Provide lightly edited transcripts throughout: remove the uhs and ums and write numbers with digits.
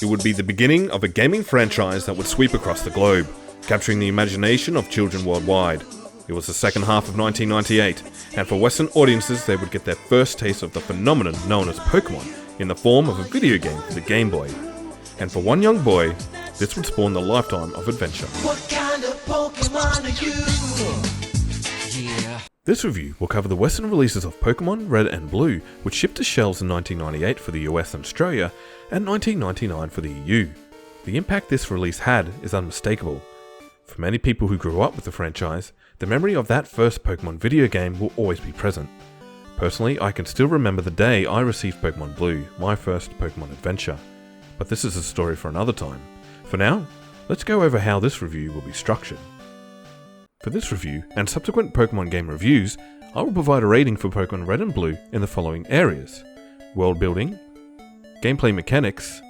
It would be the beginning of a gaming franchise that would sweep across the globe, capturing the imagination of children worldwide. It was the second half of 1998, and for Western audiences they would get their first taste of the phenomenon known as Pokemon in the form of a video game for the Game Boy. And for one young boy, this would spawn the lifetime of adventure. What kind of Pokemon are you? Yeah. This review will cover the Western releases of Pokemon Red and Blue, which shipped to shelves in 1998 for the US and Australia, and 1999 for the EU. The impact this release had is unmistakable. For many people who grew up with the franchise, the memory of that first Pokemon video game will always be present. Personally, I can still remember the day I received Pokemon Blue, my first Pokemon adventure. But this is a story for another time. For now, let's go over how this review will be structured. For this review, and subsequent Pokemon game reviews, I will provide a rating for Pokemon Red and Blue in the following areas: world building, gameplay mechanics,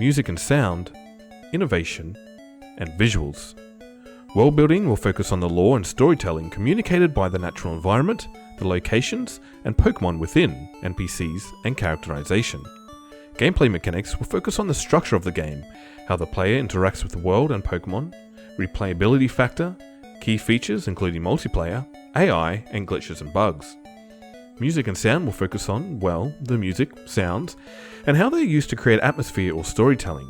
music and sound, innovation, and visuals. World building will focus on the lore and storytelling communicated by the natural environment, the locations, and Pokemon within, NPCs, and characterization. Gameplay mechanics will focus on the structure of the game, how the player interacts with the world and Pokemon, replayability factor, key features including multiplayer, AI, and glitches and bugs. Music and sound will focus on, well, the music, sounds, and how they're used to create atmosphere or storytelling.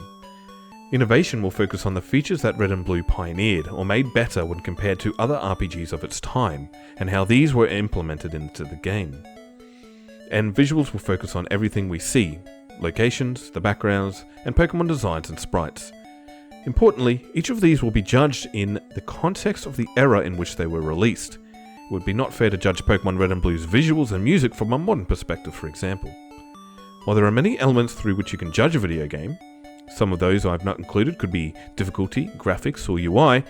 Innovation will focus on the features that Red and Blue pioneered or made better when compared to other RPGs of its time, and how these were implemented into the game. And visuals will focus on everything we see, locations, the backgrounds, and Pokemon designs and sprites. Importantly, each of these will be judged in the context of the era in which they were released. It would be not fair to judge Pokemon Red and Blue's visuals and music from a modern perspective, for example. While there are many elements through which you can judge a video game, some of those I've not included could be difficulty, graphics, or UI,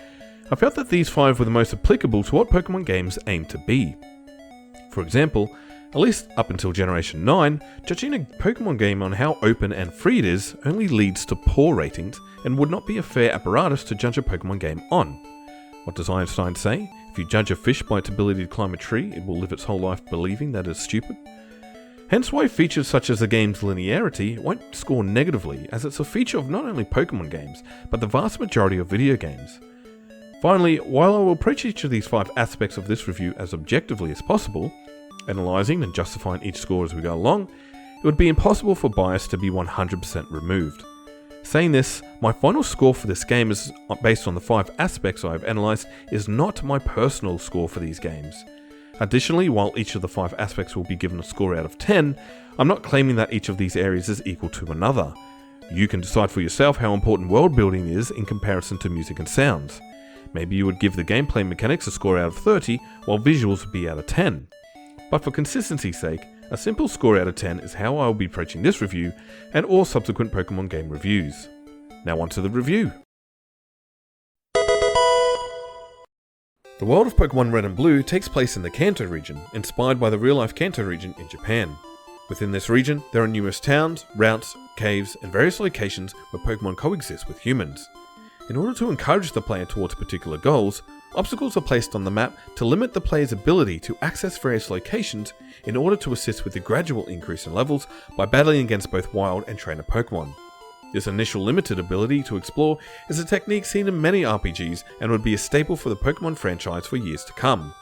I felt that these 5 were the most applicable to what Pokemon games aim to be. For example, at least up until Generation 9, judging a Pokemon game on how open and free it is only leads to poor ratings and would not be a fair apparatus to judge a Pokemon game on. What does Einstein say? If you judge a fish by its ability to climb a tree, it will live its whole life believing that it's stupid. Hence why features such as the game's linearity won't score negatively, as it's a feature of not only Pokemon games, but the vast majority of video games. Finally, while I will approach each of these 5 aspects of this review as objectively as possible, analysing and justifying each score as we go along, it would be impossible for bias to be 100% removed. Saying this, my final score for this game is based on the 5 aspects I have analysed is not my personal score for these games. Additionally, while each of the 5 aspects will be given a score out of 10, I'm not claiming that each of these areas is equal to another. You can decide for yourself how important world building is in comparison to music and sounds. Maybe you would give the gameplay mechanics a score out of 30, while visuals would be out of 10. But for consistency's sake, a simple score out of 10 is how I will be approaching this review and all subsequent Pokemon game reviews. Now on to the review. The world of Pokemon Red and Blue takes place in the Kanto region, inspired by the real-life Kanto region in Japan. Within this region, there are numerous towns, routes, caves, and various locations where Pokemon coexist with humans. In order to encourage the player towards particular goals, obstacles are placed on the map to limit the player's ability to access various locations in order to assist with the gradual increase in levels by battling against both wild and trainer Pokemon. This initial limited ability to explore is a technique seen in many RPGs and would be a staple for the Pokemon franchise for years to come.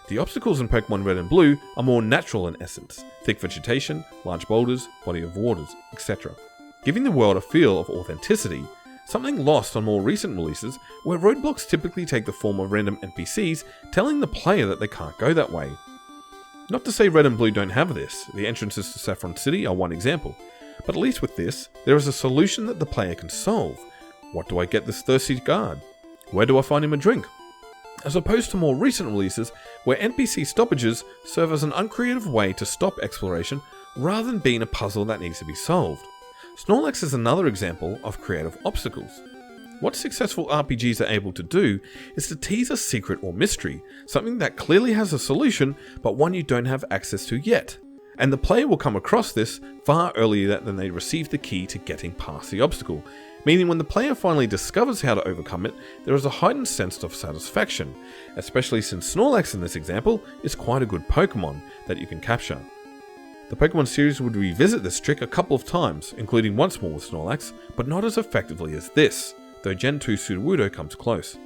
The obstacles in Pokemon Red and Blue are more natural in essence: thick vegetation, large boulders, body of waters, etc., giving the world a feel of authenticity, something lost on more recent releases where roadblocks typically take the form of random NPCs telling the player that they can't go that way. Not to say Red and Blue don't have this, the entrances to Saffron City are one example. But at least with this, there is a solution that the player can solve. What do I get this thirsty guard? Where do I find him a drink? As opposed to more recent releases, where NPC stoppages serve as an uncreative way to stop exploration rather than being a puzzle that needs to be solved. Snorlax is another example of creative obstacles. What successful RPGs are able to do is to tease a secret or mystery, something that clearly has a solution, but one you don't have access to yet. And the player will come across this far earlier than they receive the key to getting past the obstacle, meaning when the player finally discovers how to overcome it, there is a heightened sense of satisfaction, especially since Snorlax in this example is quite a good Pokemon that you can capture. The Pokemon series would revisit this trick a couple of times, including once more with Snorlax, but not as effectively as this, though Gen 2 Sudowoodo comes close.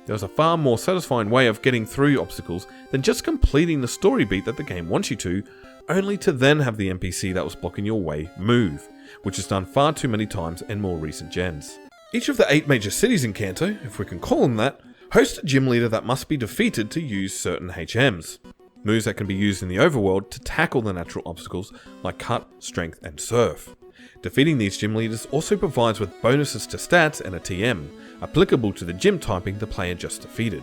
There was a far more satisfying way of getting through obstacles than just completing the story beat that the game wants you to, only to then have the NPC that was blocking your way move, which is done far too many times in more recent gens. Each of the 8 major cities in Kanto, if we can call them that, host a gym leader that must be defeated to use certain HMs. Moves that can be used in the overworld to tackle the natural obstacles like Cut, Strength, and Surf. Defeating these gym leaders also provides with bonuses to stats and a TM, applicable to the gym typing the player just defeated.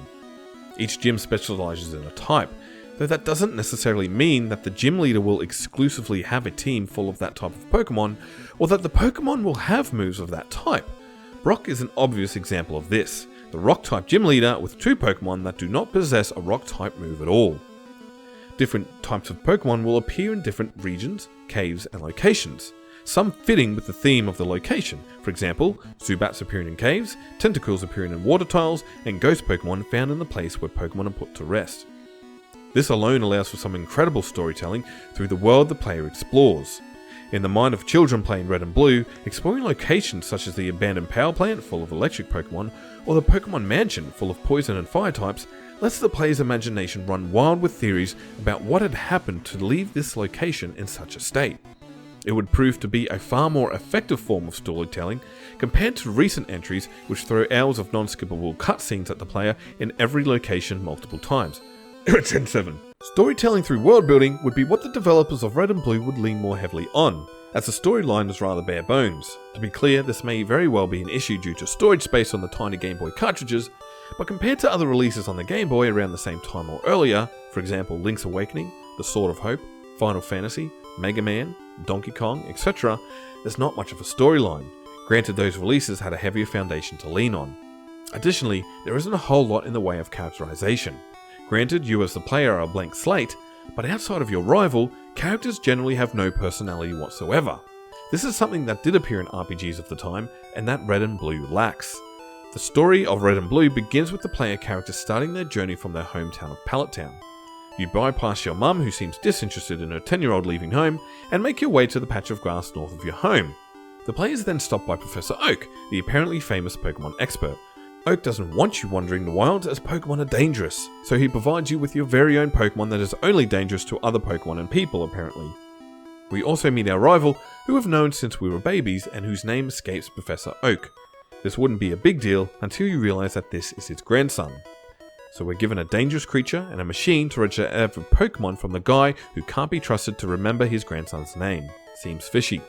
Each gym specializes in a type, though that doesn't necessarily mean that the gym leader will exclusively have a team full of that type of Pokemon, or that the Pokemon will have moves of that type. Brock is an obvious example of this, the Rock-type gym leader with 2 Pokemon that do not possess a Rock-type move at all. Different types of Pokemon will appear in different regions, caves, and locations, some fitting with the theme of the location. For example, Zubats appearing in caves, Tentacles appearing in water tiles, and Ghost Pokemon found in the place where Pokemon are put to rest. This alone allows for some incredible storytelling through the world the player explores. In the mind of children playing Red and Blue, exploring locations such as the abandoned power plant full of electric Pokemon, or the Pokemon Mansion full of poison and fire types, lets the player's imagination run wild with theories about what had happened to leave this location in such a state. It would prove to be a far more effective form of storytelling compared to recent entries which throw hours of non-skippable cutscenes at the player in every location multiple times. 10-7. Storytelling through world building would be what the developers of Red and Blue would lean more heavily on, as the storyline is rather bare bones. To be clear, this may very well be an issue due to storage space on the tiny Gameboy cartridges, but compared to other releases on the Game Boy around the same time or earlier, for example Link's Awakening, The Sword of Hope, Final Fantasy, Mega Man, Donkey Kong, etc., there's not much of a storyline. Granted, those releases had a heavier foundation to lean on. Additionally, there isn't a whole lot in the way of characterization. Granted, you as the player are a blank slate, but outside of your rival, characters generally have no personality whatsoever. This is something that did appear in RPGs of the time, and that Red and Blue lacks. The story of Red and Blue begins with the player characters starting their journey from their hometown of Pallet Town. You bypass your mum, who seems disinterested in her 10-year-old leaving home, and make your way to the patch of grass north of your home. The player is then stopped by Professor Oak, the apparently famous Pokemon expert. Oak doesn't want you wandering the wilds as Pokemon are dangerous, so he provides you with your very own Pokemon that is only dangerous to other Pokemon and people apparently. We also meet our rival, who we've known since we were babies and whose name escapes Professor Oak. This wouldn't be a big deal until you realise that this is his grandson. So we're given a dangerous creature and a machine to register every Pokemon from the guy who can't be trusted to remember his grandson's name. Seems fishy.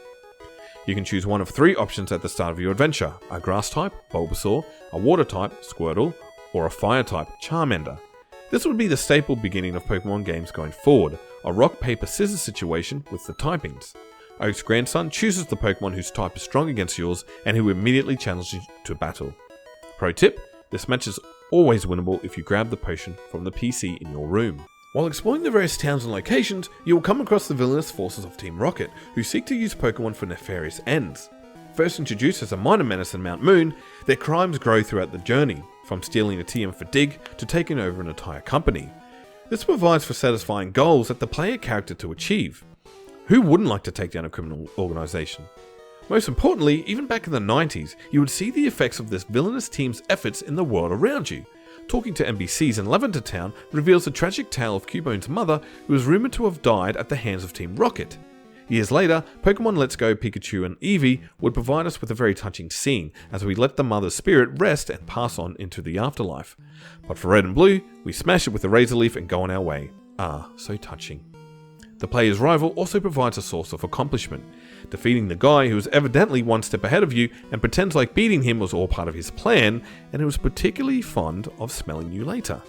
You can choose one of 3 options at the start of your adventure: a grass type, Bulbasaur, a water type, Squirtle, or a fire type, Charmander. This would be the staple beginning of Pokemon games going forward, a rock, paper, scissors situation with the typings. Oak's grandson chooses the Pokemon whose type is strong against yours and who immediately challenges you to battle. Pro tip, this match is always winnable if you grab the potion from the PC in your room. While exploring the various towns and locations, you will come across the villainous forces of Team Rocket, who seek to use Pokemon for nefarious ends. First introduced as a minor menace in Mount Moon, their crimes grow throughout the journey, from stealing a TM for Dig to taking over an entire company. This provides for satisfying goals that the player character to achieve. Who wouldn't like to take down a criminal organisation? Most importantly, even back in the 90s, you would see the effects of this villainous team's efforts in the world around you. Talking to NPCs in Lavender Town reveals the tragic tale of Cubone's mother, who is rumoured to have died at the hands of Team Rocket. Years later, Pokemon Let's Go Pikachu and Eevee would provide us with a very touching scene, as we let the mother's spirit rest and pass on into the afterlife. But for Red and Blue, we smash it with a Razor Leaf and go on our way. Ah, so touching. The player's rival also provides a source of accomplishment, defeating the guy who is evidently one step ahead of you and pretends like beating him was all part of his plan, and who was particularly fond of smelling you later.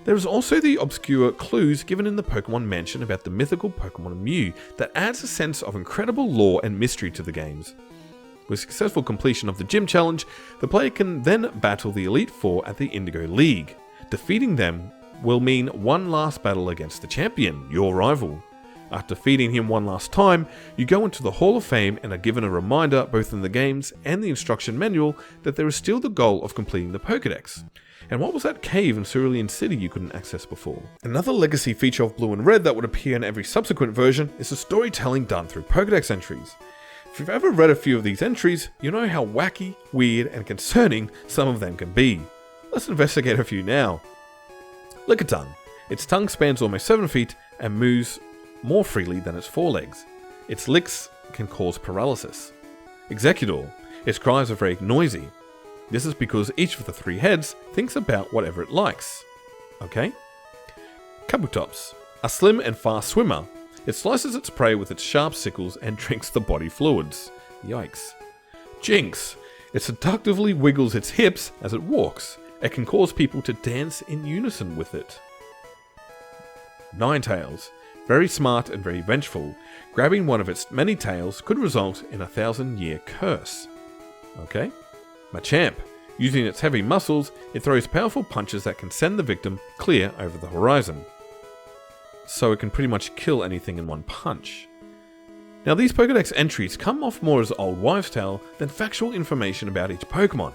There is also the obscure clues given in the Pokemon Mansion about the mythical Pokemon Mew that adds a sense of incredible lore and mystery to the games. With successful completion of the gym challenge, the player can then battle the Elite Four at the Indigo League. Defeating them will mean one last battle against the champion, your rival. After defeating him one last time, you go into the Hall of Fame and are given a reminder both in the games and the instruction manual that there is still the goal of completing the Pokédex. And what was that cave in Cerulean City you couldn't access before? Another legacy feature of Blue and Red that would appear in every subsequent version is the storytelling done through Pokédex entries. If you've ever read a few of these entries, you know how wacky, weird, and concerning some of them can be. Let's investigate a few now. Lickitung. Its tongue spans almost 7 feet and moves more freely than its forelegs. Its licks can cause paralysis. Executor. Its cries are very noisy. This is because each of the 3 heads thinks about whatever it likes. Okay? Kabutops. A slim and fast swimmer. It slices its prey with its sharp sickles and drinks the body fluids. Yikes. Jinx. It seductively wiggles its hips as it walks. It can cause people to dance in unison with it. Ninetales. Very smart and very vengeful. Grabbing one of its many tails could result in a 1,000-year curse. Okay? Machamp. Using its heavy muscles, it throws powerful punches that can send the victim clear over the horizon. So it can pretty much kill anything in one punch. Now these Pokédex entries come off more as old wives' tale than factual information about each Pokémon.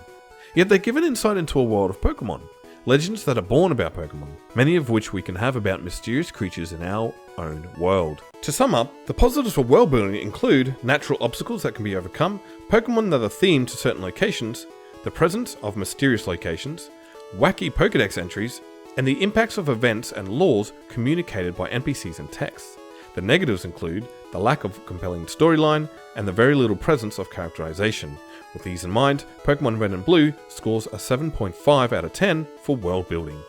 Yet they give an insight into a world of Pokémon. Legends that are born about Pokémon, many of which we can have about mysterious creatures in our own world. To sum up, the positives for world building include natural obstacles that can be overcome, Pokémon that are themed to certain locations, the presence of mysterious locations, wacky Pokédex entries, and the impacts of events and laws communicated by NPCs and text. The negatives include the lack of compelling storyline and the very little presence of characterization. With these in mind, Pokemon Red and Blue scores a 7.5 out of 10 for world building.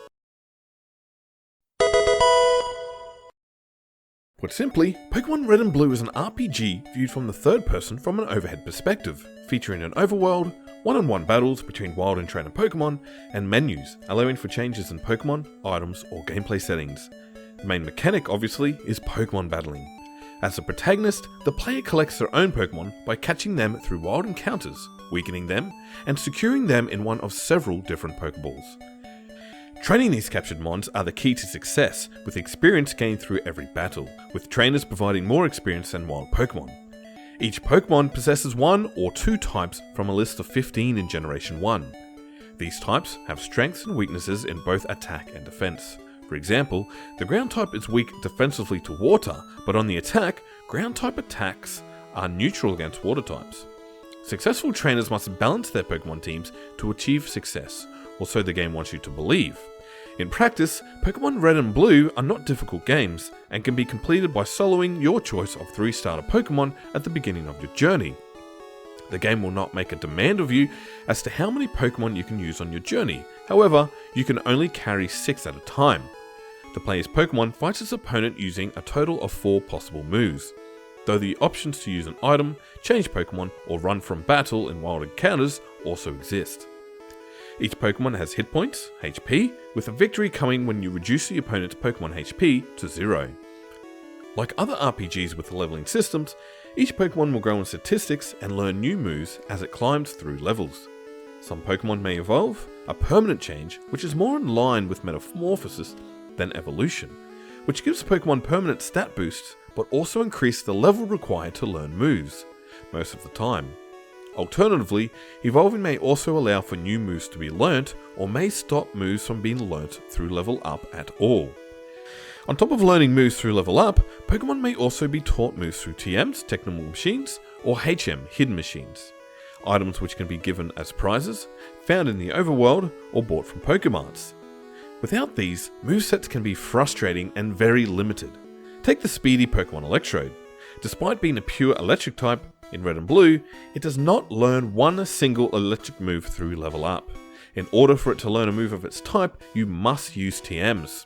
Put simply, Pokemon Red and Blue is an RPG viewed from the third person from an overhead perspective, featuring an overworld, one-on-one battles between wild and trainer Pokemon, and menus, allowing for changes in Pokemon, items, or gameplay settings. The main mechanic, obviously, is Pokemon battling. As a protagonist, the player collects their own Pokemon by catching them through wild encounters, weakening them, and securing them in one of several different Pokeballs. Training these captured mons are the key to success, with experience gained through every battle, with trainers providing more experience than wild Pokemon. Each Pokemon possesses 1 or 2 types from a list of 15 in Generation 1. These types have strengths and weaknesses in both attack and defense. For example, the ground type is weak defensively to water, but on the attack, ground type attacks are neutral against water types. Successful trainers must balance their Pokemon teams to achieve success, or so the game wants you to believe. In practice, Pokemon Red and Blue are not difficult games, and can be completed by soloing your choice of 3 starter Pokemon at the beginning of your journey. The game will not make a demand of you as to how many Pokemon you can use on your journey, however, you can only carry 6 at a time. The player's Pokemon fights its opponent using a total of 4 possible moves, though the options to use an item, change Pokemon, or run from battle in wild encounters also exist. Each Pokemon has hit points, HP, with a victory coming when you reduce the opponent's Pokemon HP to 0. Like other RPGs with leveling systems, each Pokemon will grow in statistics and learn new moves as it climbs through levels. Some Pokemon may evolve, a permanent change which is more in line with metamorphosis than evolution, which gives Pokemon permanent stat boosts but also increase the level required to learn moves, most of the time. Alternatively, evolving may also allow for new moves to be learnt, or may stop moves from being learnt through level up at all. On top of learning moves through level up, Pokemon may also be taught moves through TMs, Technical Machines, or HM, Hidden Machines. Items which can be given as prizes, found in the overworld, or bought from Pokemarts. Without these, movesets can be frustrating and very limited. Take the speedy Pokemon Electrode. Despite being a pure electric type, in Red and Blue, it does not learn one single electric move through level up. In order for it to learn a move of its type, you must use TMs.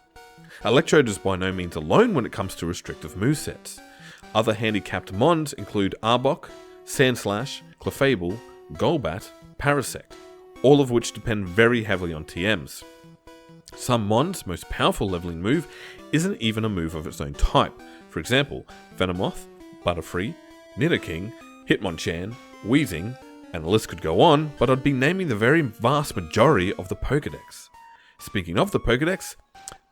Electrode is by no means alone when it comes to restrictive movesets. Other handicapped mons include Arbok, Sandslash, Clefable, Golbat, Parasect, all of which depend very heavily on TMs. Some mons' most powerful leveling move isn't even a move of its own type. For example, Venomoth, Butterfree, Nidoking, Hitmonchan, Weezing, and the list could go on, but I'd be naming the very vast majority of the Pokédex. Speaking of the Pokédex,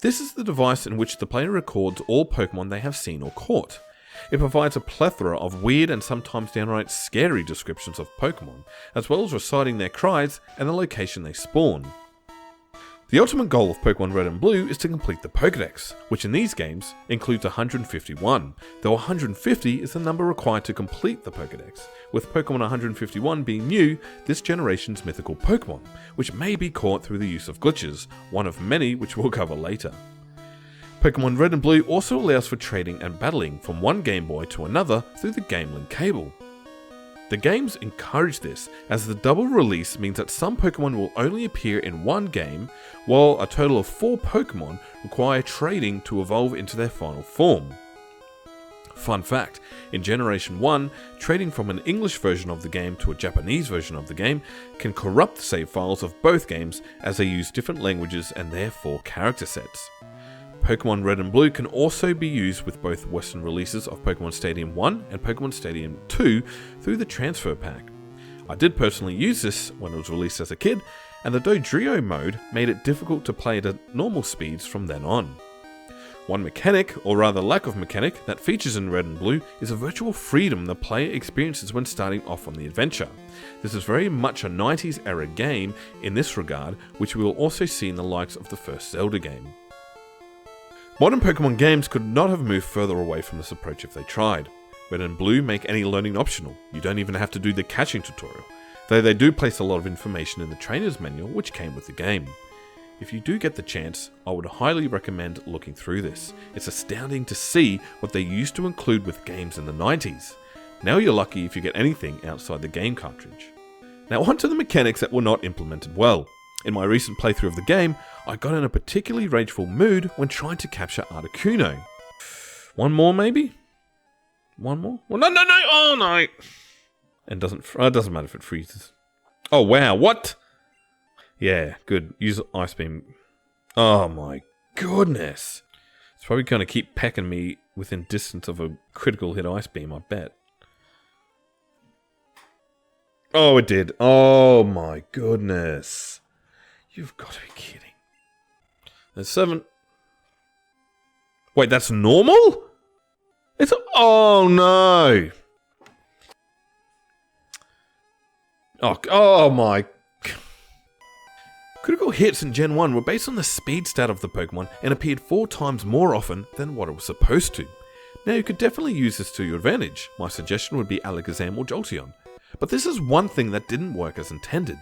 this is the device in which the player records all Pokemon they have seen or caught. It provides a plethora of weird and sometimes downright scary descriptions of Pokemon, as well as reciting their cries and the location they spawn. The ultimate goal of Pokemon Red and Blue is to complete the Pokédex, which in these games includes 151, though 150 is the number required to complete the Pokédex, with Pokemon 151 being new, this generation's mythical Pokemon, which may be caught through the use of glitches, one of many which we'll cover later. Pokemon Red and Blue also allows for trading and battling from one Game Boy to another through the Game Link cable. The games encourage this, as the double release means that some Pokemon will only appear in one game, while a total of 4 Pokemon require trading to evolve into their final form. Fun fact, in Generation 1, trading from an English version of the game to a Japanese version of the game can corrupt the save files of both games as they use different languages and therefore character sets. Pokemon Red and Blue can also be used with both Western releases of Pokemon Stadium 1 and Pokemon Stadium 2 through the transfer pack. I did personally use this when it was released as a kid, and the Dodrio mode made it difficult to play at normal speeds from then on. One mechanic, or rather lack of mechanic, that features in Red and Blue is a virtual freedom the player experiences when starting off on the adventure. This is very much a 90s era game in this regard, which we will also see in the likes of the first Zelda game. Modern Pokemon games could not have moved further away from this approach if they tried. Red and Blue make any learning optional, you don't even have to do the catching tutorial, though they do place a lot of information in the trainer's manual which came with the game. If you do get the chance, I would highly recommend looking through this. It's astounding to see what they used to include with games in the 90s. Now you're lucky if you get anything outside the game cartridge. Now onto the mechanics that were not implemented well. In my recent playthrough of the game, I got in a particularly rageful mood when trying to capture Articuno. One more maybe? One more? Well, no, oh no! And it doesn't matter if it freezes. Oh wow, what? Yeah, good. Use Ice Beam. Oh my goodness. It's probably going to keep pecking me within distance of a critical hit Ice Beam, I bet. Oh, it did. Oh my goodness. You've got to be kidding. There's 7. Wait, that's normal? Oh no. Oh my. Critical hits in Gen 1 were based on the speed stat of the Pokemon and appeared 4 times more often than what it was supposed to. Now you could definitely use this to your advantage. My suggestion would be Alakazam or Jolteon. But this is one thing that didn't work as intended.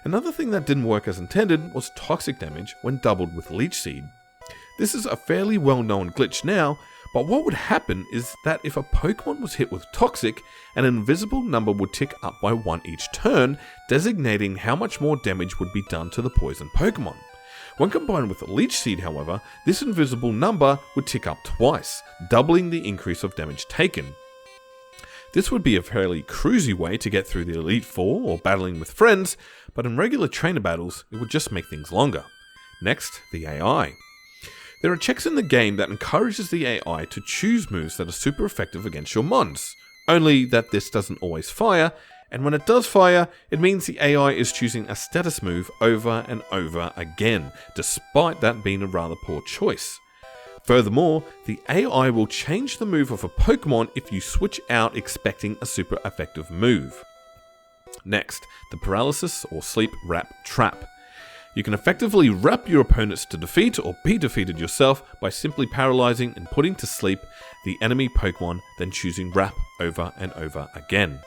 Another thing that didn't work as intended was toxic damage when doubled with Leech Seed. This is a fairly well-known glitch now, but what would happen is that if a Pokemon was hit with Toxic, an invisible number would tick up by 1 each turn, designating how much more damage would be done to the poison Pokemon. When combined with Leech Seed, however, this invisible number would tick up twice, doubling the increase of damage taken. This would be a fairly cruisy way to get through the Elite Four or battling with friends, but in regular trainer battles, it would just make things longer. Next, the AI. There are checks in the game that encourages the AI to choose moves that are super effective against your mons, only that this doesn't always fire, and when it does fire, it means the AI is choosing a status move over and over again, despite that being a rather poor choice. Furthermore, the AI will change the move of a Pokemon if you switch out expecting a super effective move. Next, the Paralysis or Sleep Wrap Trap. You can effectively wrap your opponents to defeat or be defeated yourself by simply paralyzing and putting to sleep the enemy Pokemon, then choosing Wrap over and over again.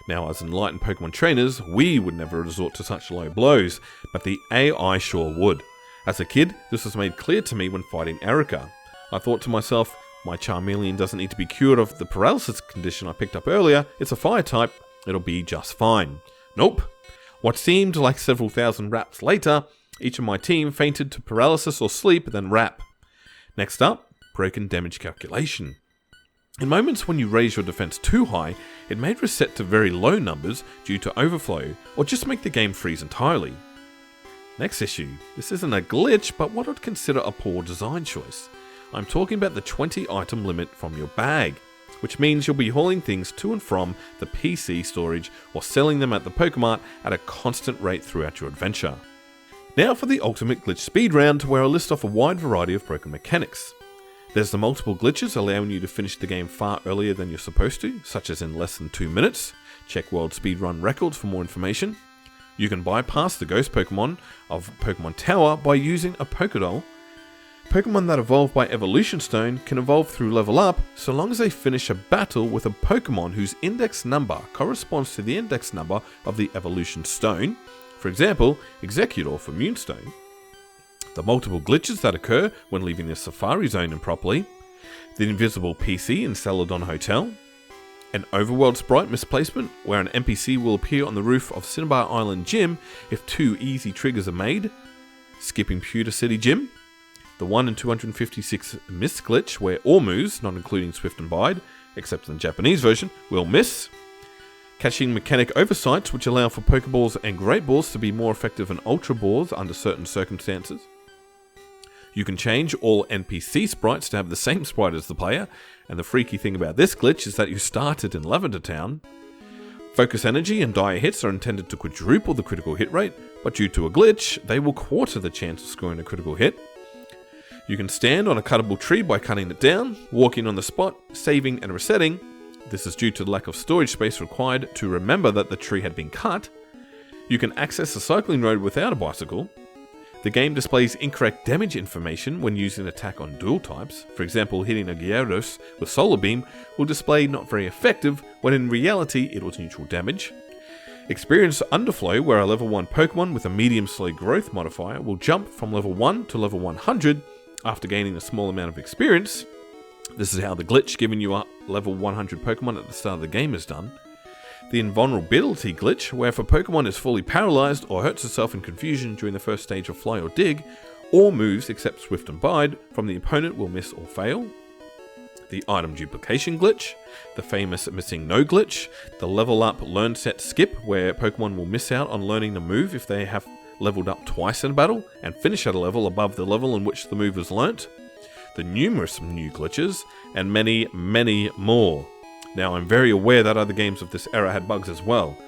Now, as enlightened Pokemon trainers, we would never resort to such low blows, but the AI sure would. As a kid, this was made clear to me when fighting Erica. I thought to myself, my Charmeleon doesn't need to be cured of the paralysis condition I picked up earlier, it's a fire type, it'll be just fine. Nope. What seemed like several thousand wraps later, each of my team fainted to paralysis or sleep, then wrap. Next up, broken damage calculation. In moments when you raise your defense too high, it may reset to very low numbers due to overflow, or just make the game freeze entirely. Next issue. This isn't a glitch, but what I'd consider a poor design choice. I'm talking about the 20 item limit from your bag, which means you'll be hauling things to and from the PC storage or selling them at the Pokemart at a constant rate throughout your adventure. Now for the ultimate glitch speed round, where I list off a wide variety of broken mechanics. There's the multiple glitches allowing you to finish the game far earlier than you're supposed to, such as in less than 2 minutes. Check World Speedrun Records for more information. You can bypass the ghost Pokemon of Pokemon Tower by using a Pokédoll. Pokemon that evolve by Evolution Stone can evolve through level up so long as they finish a battle with a Pokemon whose index number corresponds to the index number of the Evolution Stone, for example, Executor for Moonstone. The multiple glitches that occur when leaving the Safari Zone improperly, the invisible PC in Celadon Hotel, an overworld sprite misplacement where an NPC will appear on the roof of Cinnabar Island Gym if 2 easy triggers are made, skipping Pewter City Gym, the 1 in 256 miss glitch where all moves, not including Swift and Bide, except in the Japanese version, will miss, catching mechanic oversights which allow for Pokeballs and Great Balls to be more effective than Ultra Balls under certain circumstances. You can change all NPC sprites to have the same sprite as the player, and the freaky thing about this glitch is that you started in Lavender Town. Focus Energy and Dire Hits are intended to quadruple the critical hit rate, but due to a glitch, they will quarter the chance of scoring a critical hit. You can stand on a cuttable tree by cutting it down, walking on the spot, saving and resetting. This is due to the lack of storage space required to remember that the tree had been cut. You can access a cycling road without a bicycle. The game displays incorrect damage information when using an attack on dual types. For example, hitting a Gyarados with Solar Beam will display not very effective, when in reality it was neutral damage. Experience Underflow, where a level 1 Pokemon with a medium slow growth modifier will jump from level 1 to level 100 after gaining a small amount of experience. This is how the glitch giving you a level 100 Pokemon at the start of the game is done. The Invulnerability glitch, where if a Pokemon is fully paralyzed or hurts itself in confusion during the first stage of Fly or Dig, all moves except Swift and Bide from the opponent will miss or fail. The Item Duplication glitch, the famous Missing No glitch, the Level Up Learn Set Skip, where Pokemon will miss out on learning the move if they have leveled up twice in a battle and finish at a level above the level in which the move was learnt. The numerous new glitches, and many, many more. Now, I'm very aware that other games of this era had bugs as well.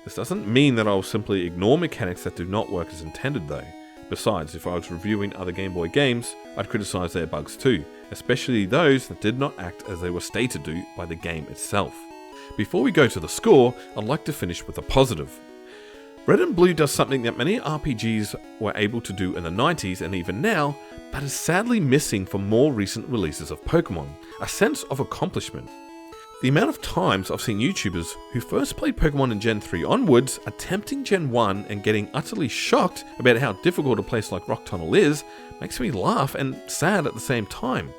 This doesn't mean that I'll simply ignore mechanics that do not work as intended though. Besides, if I was reviewing other Game Boy games, I'd criticise their bugs too, especially those that did not act as they were stated to by the game itself. Before we go to the score, I'd like to finish with a positive. Red and Blue does something that many RPGs were able to do in the 90s and even now, but is sadly missing from more recent releases of Pokemon, a sense of accomplishment. The amount of times I've seen YouTubers who first played Pokemon in Gen 3 onwards attempting Gen 1 and getting utterly shocked about how difficult a place like Rock Tunnel is makes me laugh and sad at the same time.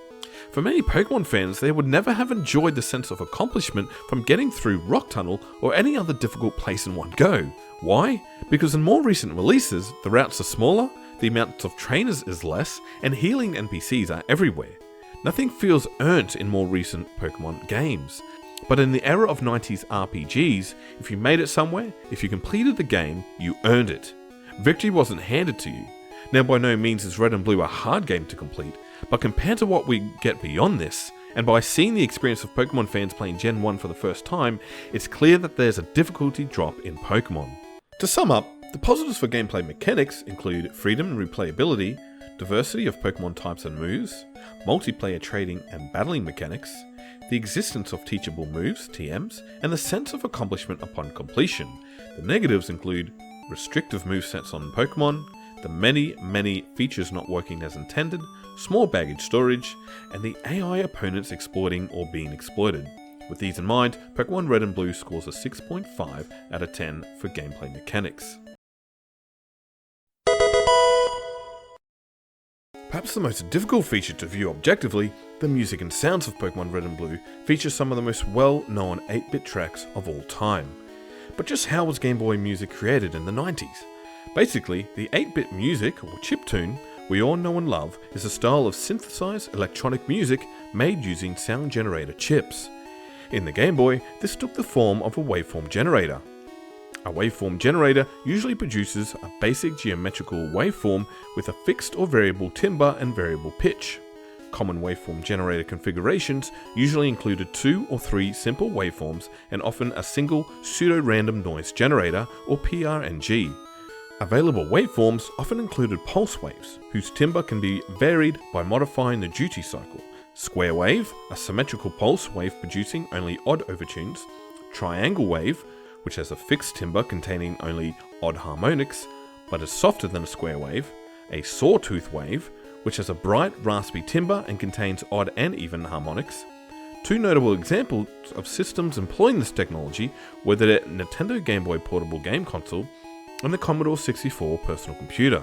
For many Pokemon fans, they would never have enjoyed the sense of accomplishment from getting through Rock Tunnel or any other difficult place in one go. Why? Because in more recent releases, the routes are smaller, the amount of trainers is less, and healing NPCs are everywhere. Nothing feels earned in more recent Pokemon games. But in the era of 90s RPGs, if you made it somewhere, if you completed the game, you earned it. Victory wasn't handed to you. Now by no means is Red and Blue a hard game to complete, but compared to what we get beyond this, and by seeing the experience of Pokemon fans playing Gen 1 for the first time, it's clear that there's a difficulty drop in Pokemon. To sum up, the positives for gameplay mechanics include freedom and replayability, diversity of Pokemon types and moves, multiplayer trading and battling mechanics, the existence of teachable moves, TMs, and the sense of accomplishment upon completion. The negatives include restrictive movesets on Pokemon, the many features not working as intended, small baggage storage, and the AI opponents exploiting or being exploited. With these in mind, Pokemon Red and Blue scores a 6.5 out of 10 for gameplay mechanics. Perhaps the most difficult feature to view objectively, the music and sounds of Pokemon Red and Blue feature some of the most well-known 8-bit tracks of all time. But just how was Game Boy music created in the 90s? Basically, the 8-bit music, or chiptune, we all know and love is a style of synthesized electronic music made using sound generator chips. In the Game Boy, this took the form of a waveform generator. A waveform generator usually produces a basic geometrical waveform with a fixed or variable timbre and variable pitch. Common waveform generator configurations usually included 2 or 3 simple waveforms and often a single pseudo-random noise generator or PRNG. Available waveforms often included pulse waves, whose timbre can be varied by modifying the duty cycle. Square wave, a symmetrical pulse wave producing only odd overtunes. Triangle wave, which has a fixed timbre containing only odd harmonics, but is softer than a square wave, a sawtooth wave, which has a bright, raspy timbre and contains odd and even harmonics. Two notable examples of systems employing this technology were the Nintendo Game Boy portable game console and the Commodore 64 personal computer.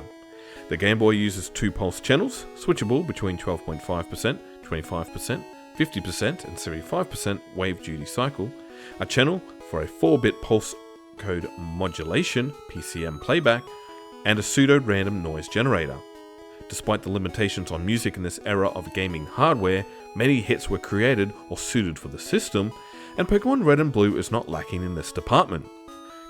The Game Boy uses 2 pulse channels, switchable between 12.5%, 25%, 50% and 75% wave duty cycle, a channel for a 4-bit pulse code modulation (PCM) playback, and a pseudo-random noise generator. Despite the limitations on music in this era of gaming hardware, many hits were created or suited for the system, and Pokemon Red and Blue is not lacking in this department.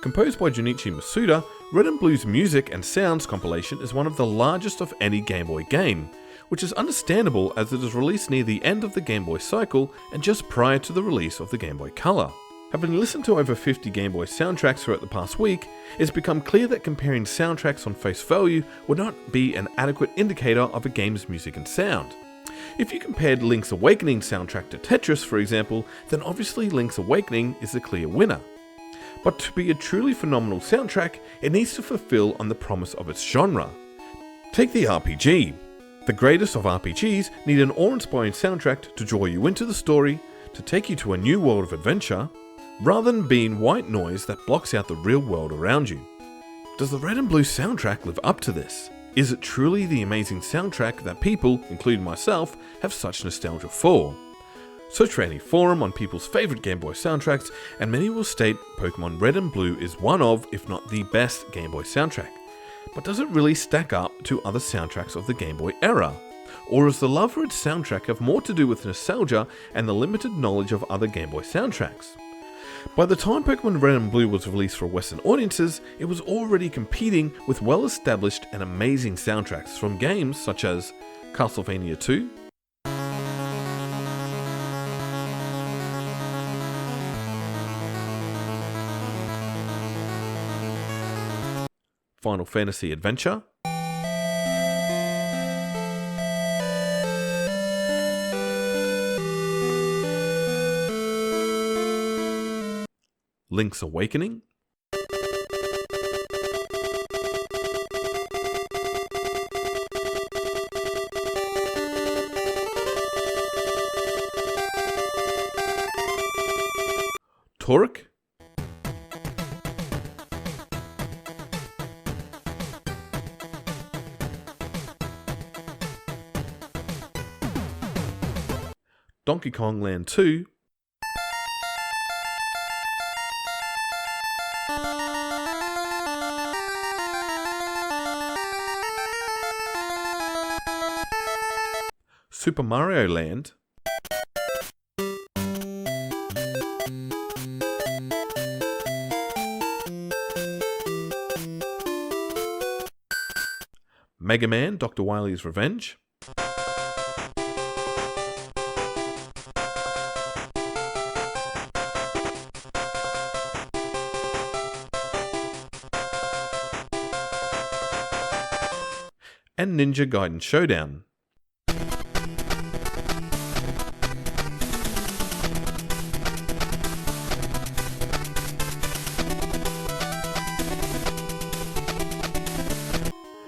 Composed by Junichi Masuda, Red and Blue's music and sounds compilation is one of the largest of any Game Boy game, which is understandable as it is released near the end of the Game Boy cycle and just prior to the release of the Game Boy Color. Having listened to over 50 Game Boy soundtracks throughout the past week, it's become clear that comparing soundtracks on face value would not be an adequate indicator of a game's music and sound. If you compared Link's Awakening soundtrack to Tetris, for example, then obviously Link's Awakening is the clear winner. But to be a truly phenomenal soundtrack, it needs to fulfill on the promise of its genre. Take the RPG. The greatest of RPGs need an awe-inspiring soundtrack to draw you into the story, to take you to a new world of adventure, rather than being white noise that blocks out the real world around you. Does the Red and Blue soundtrack live up to this? Is it truly the amazing soundtrack that people, including myself, have such nostalgia for? Search for any forum on people's favourite Game Boy soundtracks, and many will state Pokemon Red and Blue is one of, if not the best, Game Boy soundtrack. But does it really stack up to other soundtracks of the Game Boy era? Or does the love for its soundtrack have more to do with nostalgia and the limited knowledge of other Game Boy soundtracks? By the time Pokemon Red and Blue was released for Western audiences, it was already competing with well-established and amazing soundtracks from games such as Castlevania 2, Final Fantasy Adventure, Link's Awakening, Torek, Donkey Kong Land 2, Super Mario Land, Mega Man Dr. Wily's Revenge, and Ninja Gaiden Showdown.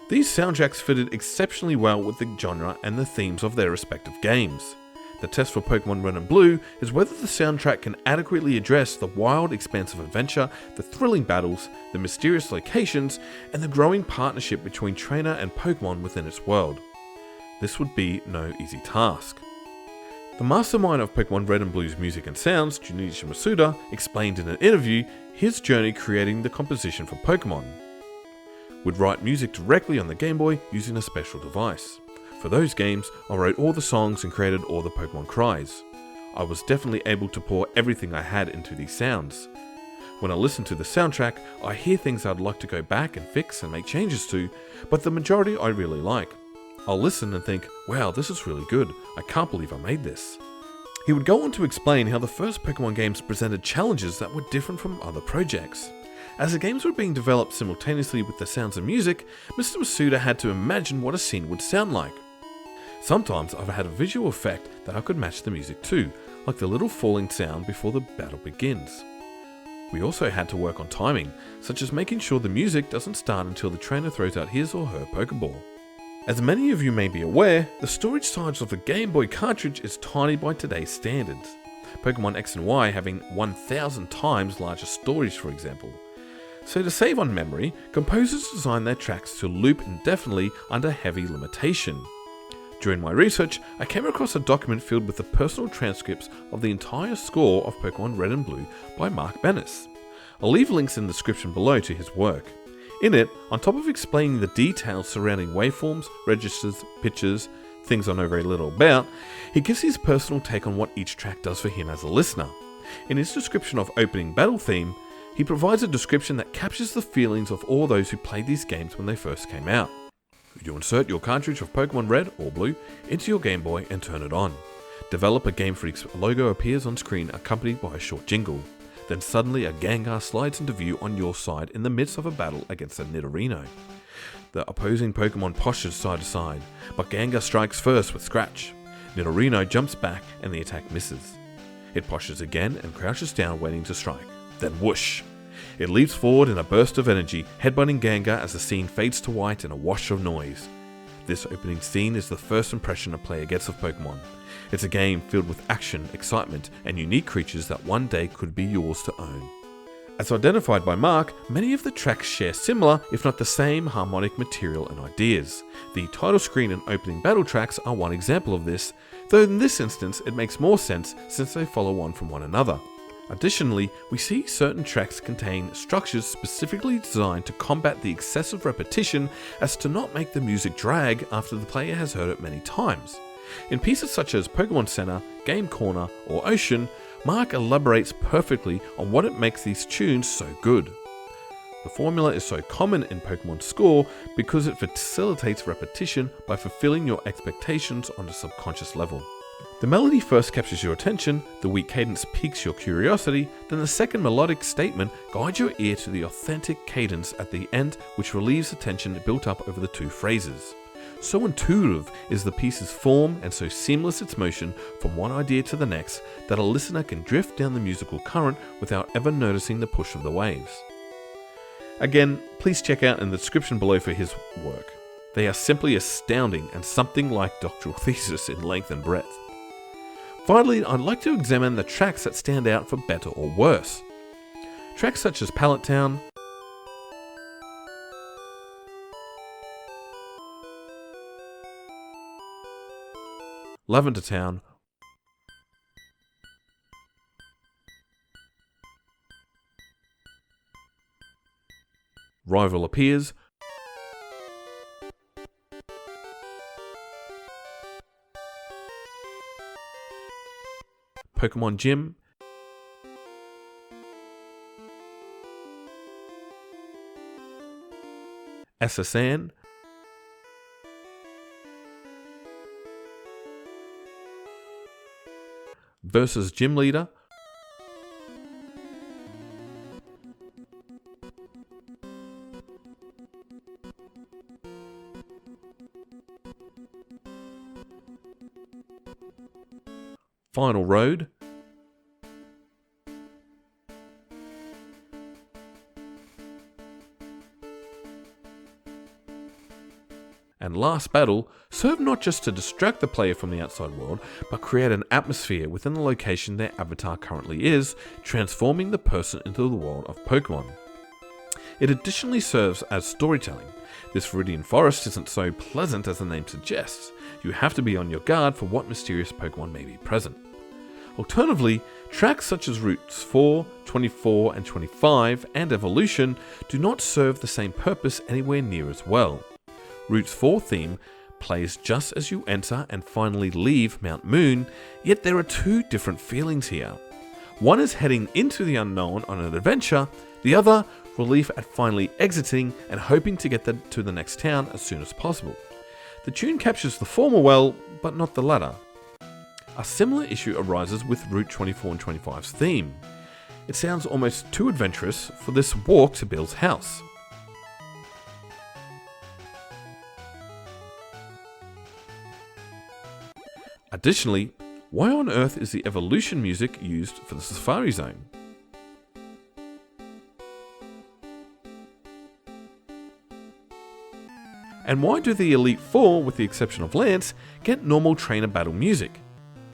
These soundtracks fitted exceptionally well with the genre and the themes of their respective games. The test for Pokemon Red and Blue is whether the soundtrack can adequately address the wild, expansive adventure, the thrilling battles, the mysterious locations, and the growing partnership between trainer and Pokemon within its world. This would be no easy task. The mastermind of Pokemon Red and Blue's music and sounds, Junichi Masuda, explained in an interview his journey creating the composition for Pokemon. Would write music directly on the Game Boy using a special device. For those games, I wrote all the songs and created all the Pokemon cries. I was definitely able to pour everything I had into these sounds. When I listen to the soundtrack, I hear things I'd like to go back and fix and make changes to, but the majority I really like. I'll listen and think, wow, this is really good, I can't believe I made this. He would go on to explain how the first Pokemon games presented challenges that were different from other projects. As the games were being developed simultaneously with the sounds and music, Mr. Masuda had to imagine what a scene would sound like. Sometimes I've had a visual effect that I could match the music to, like the little falling sound before the battle begins. We also had to work on timing, such as making sure the music doesn't start until the trainer throws out his or her Pokeball. As many of you may be aware, the storage size of the Game Boy cartridge is tiny by today's standards, Pokemon X and Y having 1,000 times larger storage, for example. So to save on memory, composers designed their tracks to loop indefinitely under heavy limitation. During my research, I came across a document filled with the personal transcripts of the entire score of Pokemon Red and Blue by Mark Bennis. I'll leave links in the description below to his work. In it, on top of explaining the details surrounding waveforms, registers, pitches, things I know very little about, he gives his personal take on what each track does for him as a listener. In his description of opening battle theme, he provides a description that captures the feelings of all those who played these games when they first came out. You insert your cartridge of Pokemon Red or Blue into your Game Boy and turn it on. Develop a Game Freak's logo appears on screen accompanied by a short jingle. Then suddenly a Gengar slides into view on your side in the midst of a battle against a Nidorino. The opposing Pokemon postures side to side, but Gengar strikes first with Scratch. Nidorino jumps back and the attack misses. It postures again and crouches down waiting to strike. Then whoosh! It leaps forward in a burst of energy, headbutting Gengar as the scene fades to white in a wash of noise. This opening scene is the first impression a player gets of Pokemon. It's a game filled with action, excitement, and unique creatures that one day could be yours to own. As identified by Mark, many of the tracks share similar, if not the same, harmonic material and ideas. The title screen and opening battle tracks are one example of this, though in this instance it makes more sense since they follow on from one another. Additionally, we see certain tracks contain structures specifically designed to combat the excessive repetition as to not make the music drag after the player has heard it many times. In pieces such as Pokemon Center, Game Corner, or Ocean, Mark elaborates perfectly on what it makes these tunes so good. The formula is so common in Pokemon Score because it facilitates repetition by fulfilling your expectations on a subconscious level. The melody first captures your attention, the weak cadence piques your curiosity, then the second melodic statement guides your ear to the authentic cadence at the end, which relieves the tension built up over the two phrases. So intuitive is the piece's form and so seamless its motion from one idea to the next that a listener can drift down the musical current without ever noticing the push of the waves. Again, please check out in the description below for his work. They are simply astounding and something like doctoral thesis in length and breadth. Finally, I'd like to examine the tracks that stand out for better or worse. Tracks such as Pallet Town, Lavender Town, Rival Appears, Pokemon Gym, SSN, versus Gym Leader, Final Road, and Last Battle serve not just to distract the player from the outside world, but create an atmosphere within the location their avatar currently is, transforming the person into the world of Pokemon. It additionally serves as storytelling. This Viridian Forest isn't so pleasant as the name suggests. You have to be on your guard for what mysterious Pokemon may be present. Alternatively, tracks such as Routes 4, 24, and 25, and Evolution do not serve the same purpose anywhere near as well. Routes 4 theme plays just as you enter and finally leave Mount Moon, yet there are two different feelings here. One is heading into the unknown on an adventure, the other, relief at finally exiting and hoping to get to the next town as soon as possible. The tune captures the former well, but not the latter. A similar issue arises with Route 24 and 25's theme. It sounds almost too adventurous for this walk to Bill's house. Additionally, why on earth is the Evolution music used for the Safari Zone? And why do the Elite Four, with the exception of Lance, get normal trainer battle music?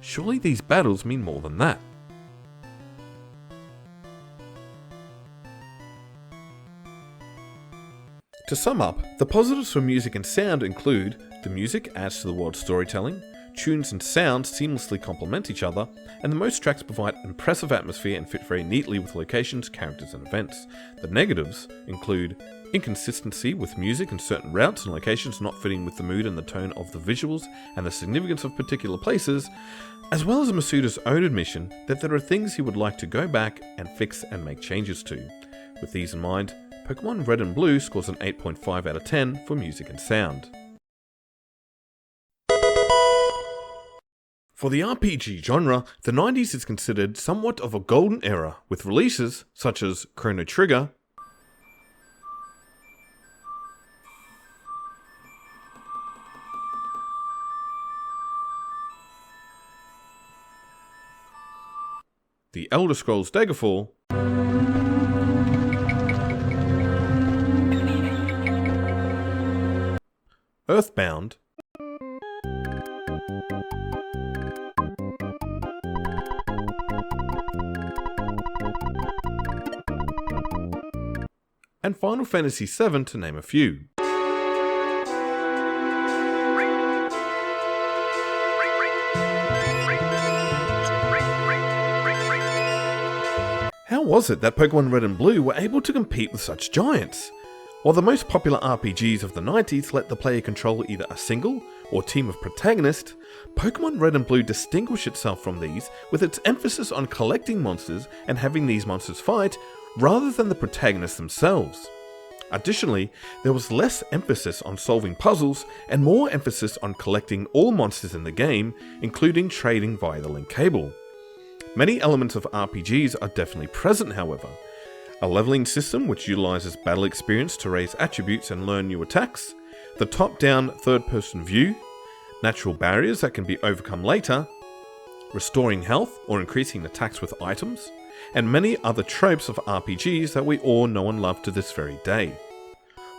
Surely these battles mean more than that. To sum up, the positives for music and sound include the music adds to the world's storytelling, tunes and sounds seamlessly complement each other, and the most tracks provide an impressive atmosphere and fit very neatly with locations, characters and events. The negatives include inconsistency with music and certain routes and locations not fitting with the mood and the tone of the visuals and the significance of particular places, as well as Masuda's own admission that there are things he would like to go back and fix and make changes to. With these in mind, Pokemon Red and Blue scores an 8.5 out of 10 for music and sound. For the RPG genre, the 90s is considered somewhat of a golden era, with releases such as Chrono Trigger, The Elder Scrolls Daggerfall, Earthbound, and Final Fantasy VII, to name a few. How was it that Pokemon Red and Blue were able to compete with such giants? While the most popular RPGs of the 90s let the player control either a single or team of protagonists, Pokemon Red and Blue distinguished itself from these with its emphasis on collecting monsters and having these monsters fight rather than the protagonists themselves. Additionally, there was less emphasis on solving puzzles and more emphasis on collecting all monsters in the game, including trading via the link cable. Many elements of RPGs are definitely present, however. A leveling system which utilizes battle experience to raise attributes and learn new attacks, the top-down third-person view, natural barriers that can be overcome later, restoring health or increasing attacks with items, and many other tropes of RPGs that we all know and love to this very day.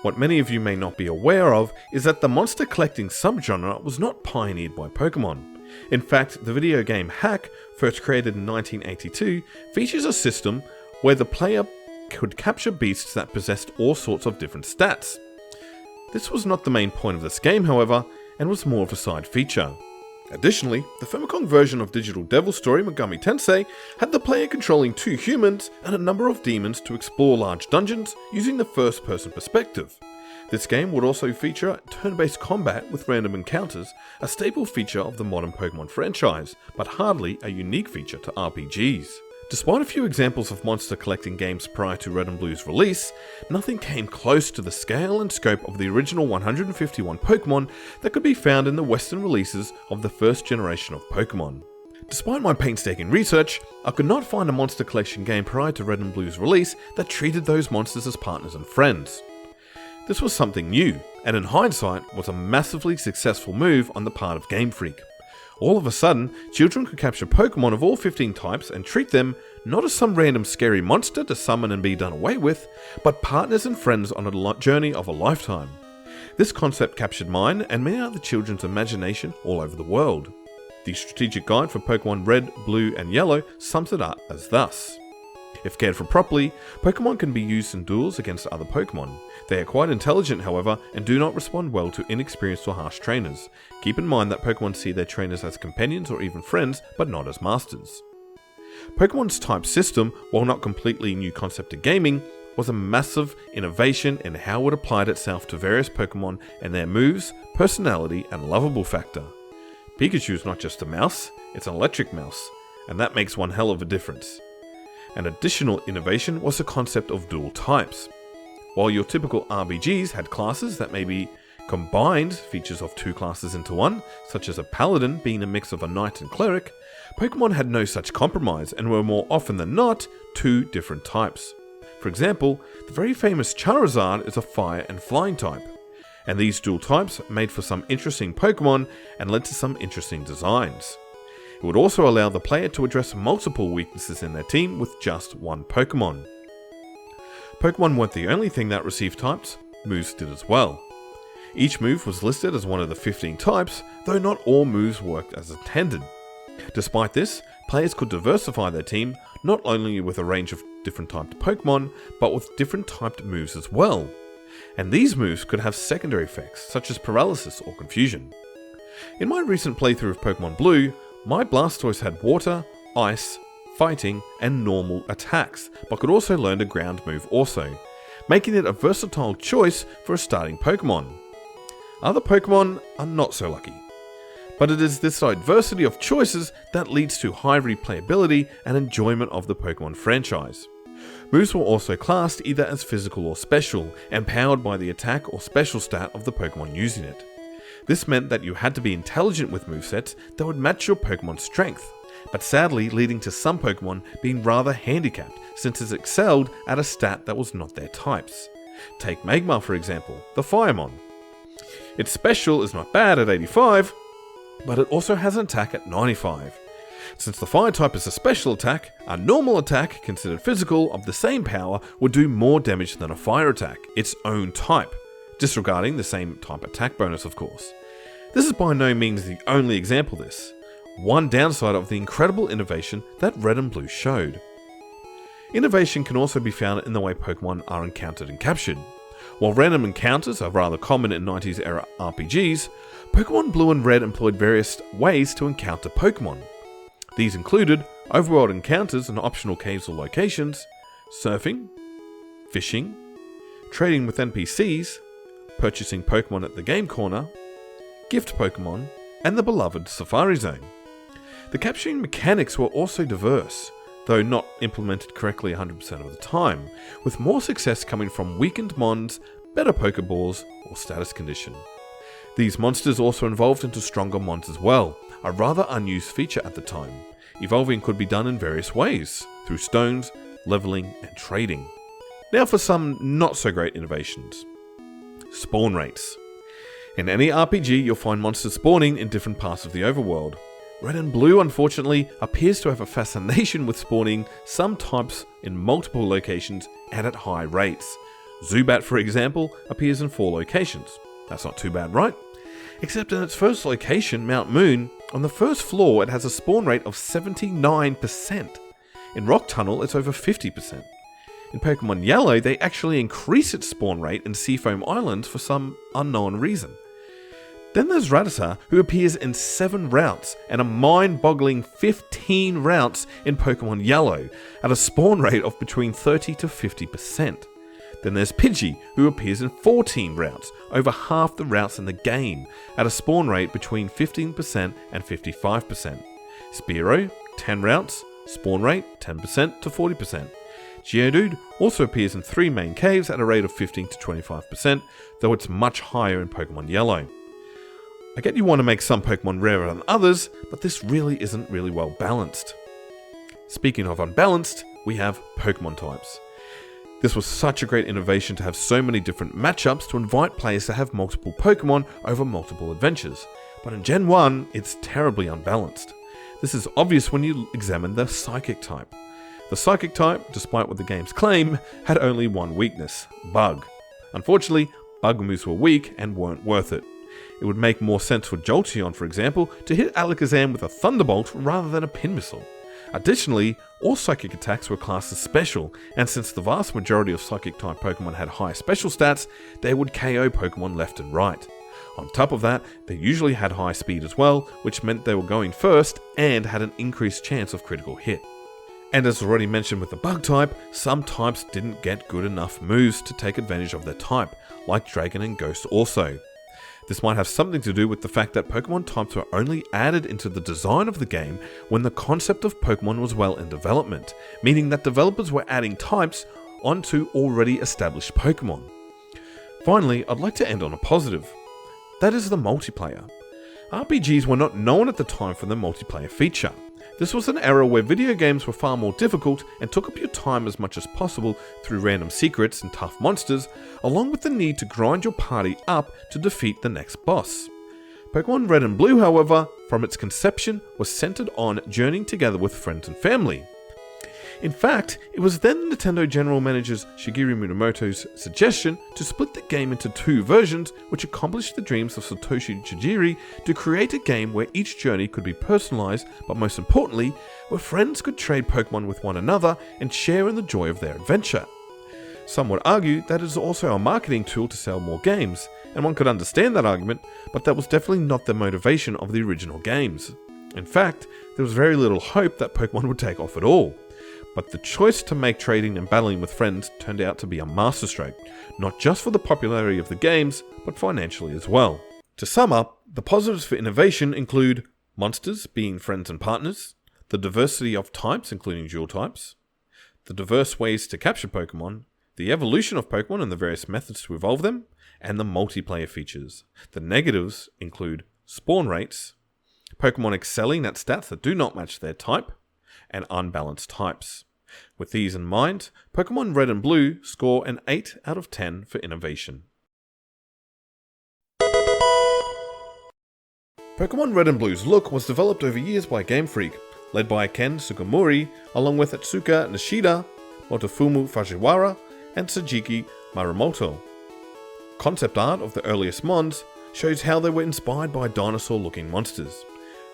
What many of you may not be aware of is that the monster collecting subgenre was not pioneered by Pokemon. In fact, the video game Hack, first created in 1982, features a system where the player could capture beasts that possessed all sorts of different stats. This was not the main point of this game, however, and was more of a side feature. Additionally, the Famicom version of Digital Devil Story Megami Tensei had the player controlling 2 humans and a number of demons to explore large dungeons using the first-person perspective. This game would also feature turn-based combat with random encounters, a staple feature of the modern Pokemon franchise, but hardly a unique feature to RPGs. Despite a few examples of monster collecting games prior to Red and Blue's release, nothing came close to the scale and scope of the original 151 Pokemon that could be found in the Western releases of the first generation of Pokemon. Despite my painstaking research, I could not find a monster collection game prior to Red and Blue's release that treated those monsters as partners and friends. This was something new, and in hindsight was a massively successful move on the part of Game Freak. All of a sudden, children could capture Pokemon of all 15 types and treat them not as some random scary monster to summon and be done away with, but partners and friends on a journey of a lifetime. This concept captured mine and many other children's imagination all over the world. The strategic guide for Pokemon Red, Blue and Yellow sums it up as thus. If cared for properly, Pokemon can be used in duels against other Pokemon. They are quite intelligent, however, and do not respond well to inexperienced or harsh trainers. Keep in mind that Pokemon see their trainers as companions or even friends, but not as masters. Pokemon's type system, while not completely new concept to gaming, was a massive innovation in how it applied itself to various Pokemon and their moves, personality, and lovable factor. Pikachu is not just a mouse, it's an electric mouse, and that makes one hell of a difference. An additional innovation was the concept of dual types. While your typical RPGs had classes that maybe combined features of 2 classes into one, such as a paladin being a mix of a knight and cleric, Pokemon had no such compromise and were more often than not 2 different types. For example, the very famous Charizard is a fire and flying type, and these dual types made for some interesting Pokemon and led to some interesting designs. It would also allow the player to address multiple weaknesses in their team with just one Pokemon. Pokemon weren't the only thing that received types, moves did as well. Each move was listed as one of the 15 types, though not all moves worked as intended. Despite this, players could diversify their team not only with a range of different typed Pokemon, but with different typed moves as well. And these moves could have secondary effects, such as paralysis or confusion. In my recent playthrough of Pokemon Blue, my Blastoise had water, ice, fighting, and normal attacks, but could also learn a ground move also, making it a versatile choice for a starting Pokemon. Other Pokemon are not so lucky. But it is this diversity of choices that leads to high replayability and enjoyment of the Pokemon franchise. Moves were also classed either as physical or special, and powered by the attack or special stat of the Pokemon using it. This meant that you had to be intelligent with movesets that would match your Pokemon's strength, but sadly leading to some Pokemon being rather handicapped since it excelled at a stat that was not their types. Take Magmar for example, the Firemon. Its special is not bad at 85, but it also has an attack at 95. Since the fire type is a special attack, a normal attack, considered physical, of the same power would do more damage than a fire attack, its own type, disregarding the same type attack bonus of course. This is by no means the only example of this, one downside of the incredible innovation that Red and Blue showed. Innovation can also be found in the way Pokemon are encountered and captured. While random encounters are rather common in 90s era RPGs, Pokemon Blue and Red employed various ways to encounter Pokemon. These included overworld encounters in optional caves or locations, surfing, fishing, trading with NPCs, purchasing Pokemon at the game corner, gift Pokemon, and the beloved Safari Zone. The capturing mechanics were also diverse, though not implemented correctly 100% of the time, with more success coming from weakened mons, better Pokeballs, or status condition. These monsters also evolved into stronger mons as well, a rather unused feature at the time. Evolving could be done in various ways, through stones, leveling, and trading. Now for some not so great innovations. Spawn rates. In any RPG you'll find monsters spawning in different parts of the overworld. Red and Blue unfortunately appears to have a fascination with spawning some types in multiple locations and at high rates. Zubat for example appears in 4 locations. That's not too bad, right? Except in its first location, Mount Moon, on the first floor it has a spawn rate of 79%. In Rock Tunnel it's over 50%. In Pokemon Yellow they actually increase its spawn rate in Seafoam Islands for some unknown reason. Then there's Rattata, who appears in 7 routes and a mind-boggling 15 routes in Pokemon Yellow at a spawn rate of between 30 to 50%. Then there's Pidgey, who appears in 14 routes, over half the routes in the game, at a spawn rate between 15% and 55%. Spearow, 10 routes, spawn rate 10% to 40%. Geodude also appears in 3 main caves at a rate of 15 to 25%, though it's much higher in Pokemon Yellow. I get you want to make some Pokemon rarer than others, but this really isn't really well balanced. Speaking of unbalanced, we have Pokemon types. This was such a great innovation to have so many different matchups to invite players to have multiple Pokemon over multiple adventures, but in Gen 1, it's terribly unbalanced. This is obvious when you examine the Psychic type. The Psychic type, despite what the games claim, had only one weakness, Bug. Unfortunately, Bug moves were weak and weren't worth it. It would make more sense for Jolteon, for example, to hit Alakazam with a Thunderbolt rather than a Pin Missile. Additionally, all Psychic attacks were classed as special, and since the vast majority of Psychic-type Pokemon had high special stats, they would KO Pokemon left and right. On top of that, they usually had high speed as well, which meant they were going first and had an increased chance of critical hit. And as already mentioned with the Bug type, some types didn't get good enough moves to take advantage of their type, like Dragon and Ghost also. This might have something to do with the fact that Pokemon types were only added into the design of the game when the concept of Pokemon was well in development, meaning that developers were adding types onto already established Pokemon. Finally, I'd like to end on a positive. That is the multiplayer. RPGs were not known at the time for the multiplayer feature. This was an era where video games were far more difficult and took up your time as much as possible through random secrets and tough monsters, along with the need to grind your party up to defeat the next boss. Pokemon Red and Blue, however, from its conception, was centered on journeying together with friends and family. In fact, it was then Nintendo General Manager's Shigeru Miyamoto's suggestion to split the game into two versions, which accomplished the dreams of Satoshi Tajiri to create a game where each journey could be personalized, but most importantly, where friends could trade Pokemon with one another and share in the joy of their adventure. Some would argue that it is also a marketing tool to sell more games, and one could understand that argument, but that was definitely not the motivation of the original games. In fact, there was very little hope that Pokemon would take off at all. But the choice to make trading and battling with friends turned out to be a masterstroke, not just for the popularity of the games, but financially as well. To sum up, the positives for innovation include monsters being friends and partners, the diversity of types including dual types, the diverse ways to capture Pokemon, the evolution of Pokemon and the various methods to evolve them, and the multiplayer features. The negatives include spawn rates, Pokemon excelling at stats that do not match their type, and unbalanced types. With these in mind, Pokemon Red and Blue score an 8 out of 10 for innovation. Pokemon Red and Blue's look was developed over years by Game Freak, led by Ken Sugimori, along with Atsuka Nishida, Motofumu Fujiwara, and Sujiki Muramoto. Concept art of the earliest Mons shows how they were inspired by dinosaur-looking monsters,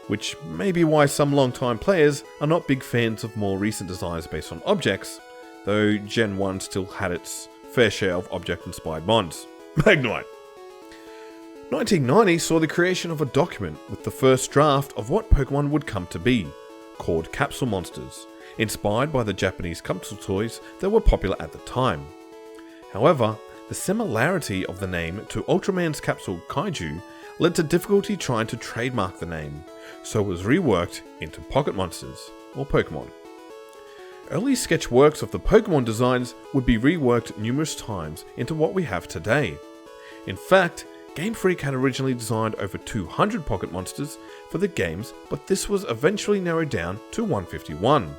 which may be why some long-time players are not big fans of more recent designs based on objects, though Gen 1 still had its fair share of object-inspired Mons. Magnemite! 1990 saw the creation of a document with the first draft of what Pokemon would come to be, called Capsule Monsters, inspired by the Japanese capsule toys that were popular at the time. However, the similarity of the name to Ultraman's capsule Kaiju led to difficulty trying to trademark the name, so it was reworked into Pocket Monsters, or Pokemon. Early sketch works of the Pokemon designs would be reworked numerous times into what we have today. In fact, Game Freak had originally designed over 200 Pocket Monsters for the games, but this was eventually narrowed down to 151.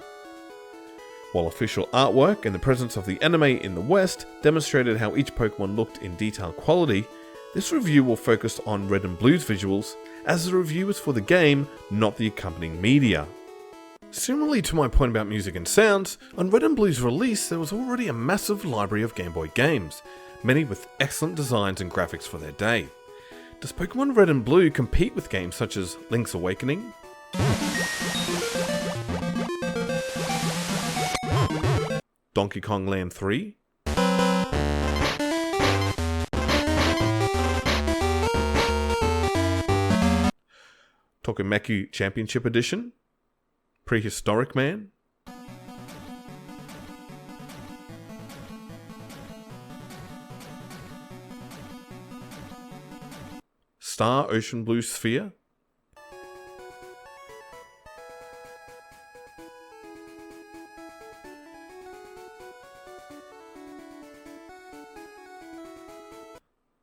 While official artwork and the presence of the anime in the West demonstrated how each Pokemon looked in detail quality, this review will focus on Red and Blue's visuals, as the review is for the game, not the accompanying media. Similarly to my point about music and sounds, on Red and Blue's release there was already a massive library of Game Boy games, many with excellent designs and graphics for their day. Does Pokemon Red and Blue compete with games such as Link's Awakening? Donkey Kong Land 3? Tokameku Championship Edition? Prehistoric Man? Star Ocean Blue Sphere?